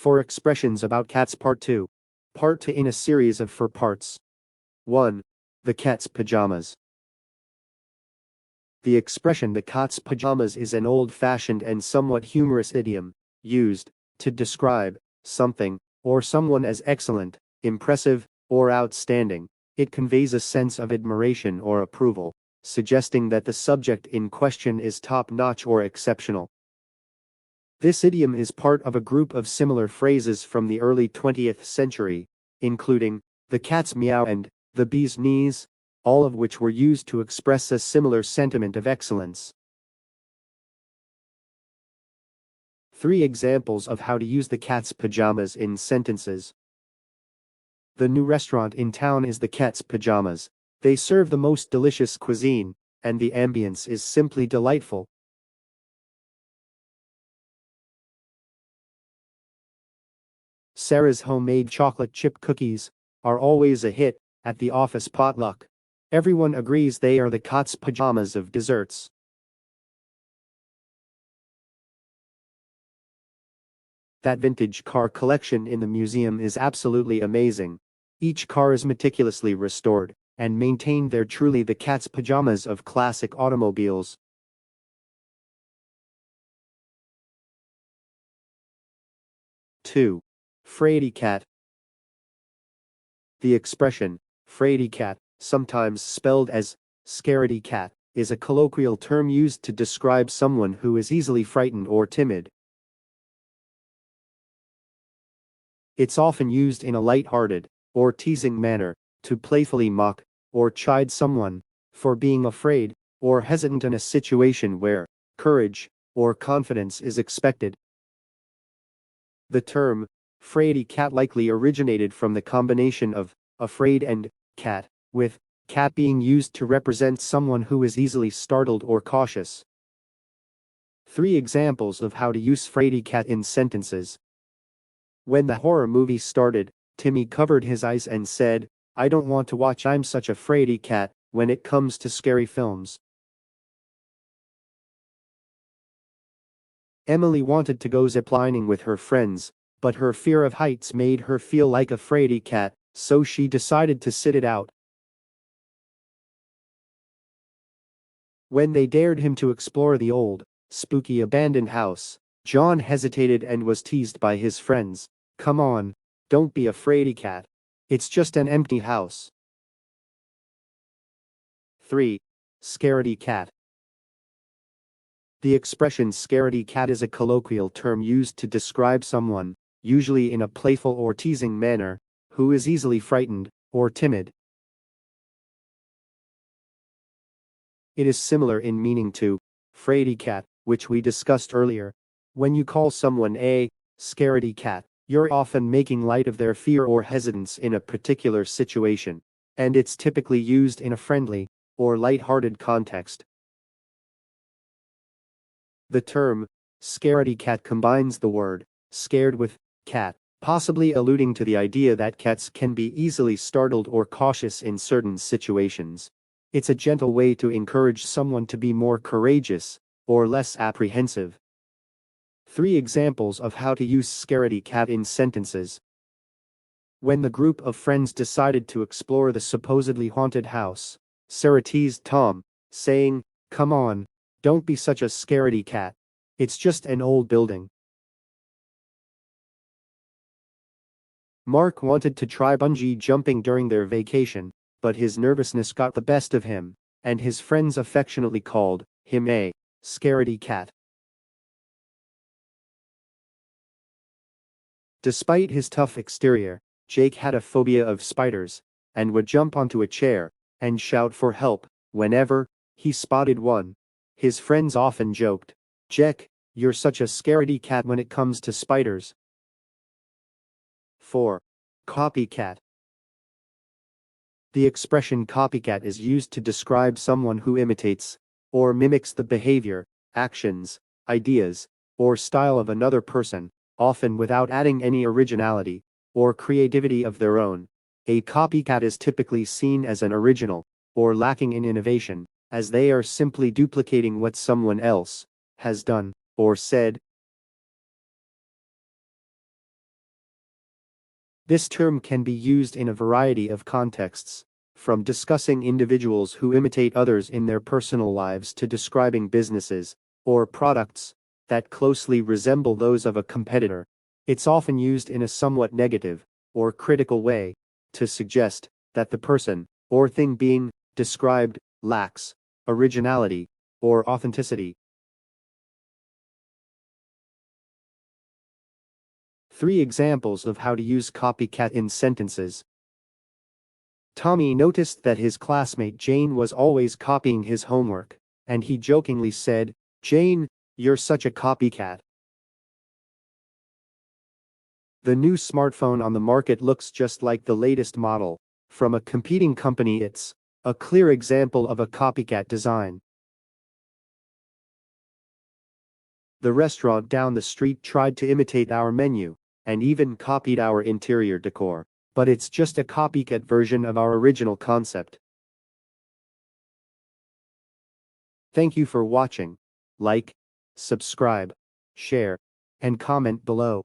4 expressions about cats Part 2. Part 2 in a series of 4 parts. 1. The cat's pajamas. The expression the cat's pajamas is an old-fashioned and somewhat humorous idiom, used to describe something or someone as excellent, impressive, or outstanding. It conveys a sense of admiration or approval, suggesting that the subject in question is top-notch or exceptional. This idiom is part of a group of similar phrases from the early 20th century, including the cat's meow and the bee's knees, all of which were used to express a similar sentiment of excellence. 3 examples of how to use the cat's pajamas in sentences. The new restaurant in town is the cat's pajamas. They serve the most delicious cuisine, and the ambience is simply delightful. Sarah's homemade chocolate chip cookies are always a hit at the office potluck. Everyone agrees they are the cat's pajamas of desserts. That vintage car collection in the museum is absolutely amazing. Each car is meticulously restored and maintained. They're truly the cat's pajamas of classic automobiles. Two. Fraidy cat. The expression, Fraidy cat, sometimes spelled as Scaredy cat, is a colloquial term used to describe someone who is easily frightened or timid. It's often used in a light-hearted or teasing manner to playfully mock or chide someone for being afraid or hesitant in a situation where courage or confidence is expected. The term Fraidy cat likely originated from the combination of afraid and cat, with cat being used to represent someone who is easily startled or cautious. 3 examples of how to use Fraidy cat in sentences. When the horror movie started, Timmy covered his eyes and said, "I don't want to watch. I'm such a fraidy cat when it comes to scary films." Emily wanted to go ziplining with her friends, but her fear of heights made her feel like a fraidy cat, so she decided to sit it out. When they dared him to explore the old, spooky abandoned house, John hesitated and was teased by his friends. "Come on, don't be a fraidy cat. It's just an empty house." 3. Scaredy cat. The expression scaredy cat is a colloquial term used to describe someone, usually in a playful or teasing manner, who is easily frightened or timid. It is similar in meaning to fraidy cat, which we discussed earlier. When you call someone a scaredy cat, you're often making light of their fear or hesitance in a particular situation, and it's typically used in a friendly or light-hearted context. The term scaredy cat combines the word scared with cat, possibly alluding to the idea that cats can be easily startled or cautious in certain situations. It's a gentle way to encourage someone to be more courageous or less apprehensive. 3 examples of how to use scaredy cat in sentences. When the group of friends decided to explore the supposedly haunted house, Sarah teased Tom, saying, "Come on, don't be such a scaredy cat. It's just an old building." Mark wanted to try bungee jumping during their vacation, but his nervousness got the best of him, and his friends affectionately called him a scaredy cat. Despite his tough exterior, Jake had a phobia of spiders, and would jump onto a chair and shout for help whenever he spotted one. His friends often joked, "Jake, you're such a scaredy cat when it comes to spiders." 4. Copycat. The expression copycat is used to describe someone who imitates or mimics the behavior, actions, ideas, or style of another person, often without adding any originality or creativity of their own. A copycat is typically seen as an original or lacking in innovation, as they are simply duplicating what someone else has done or said. This term can be used in a variety of contexts, from discussing individuals who imitate others in their personal lives to describing businesses or products that closely resemble those of a competitor. It's often used in a somewhat negative or critical way to suggest that the person or thing being described lacks originality or authenticity. 3 examples of how to use copycat in sentences. Tommy noticed that his classmate Jane was always copying his homework, and he jokingly said, "Jane, you're such a copycat." The new smartphone on the market looks just like the latest model from a competing company. It's a clear example of a copycat design. The restaurant down the street tried to imitate our menu and even copied our interior decor, but it's just a copycat version of our original concept. Thank you for watching. Like, subscribe, share, and comment below.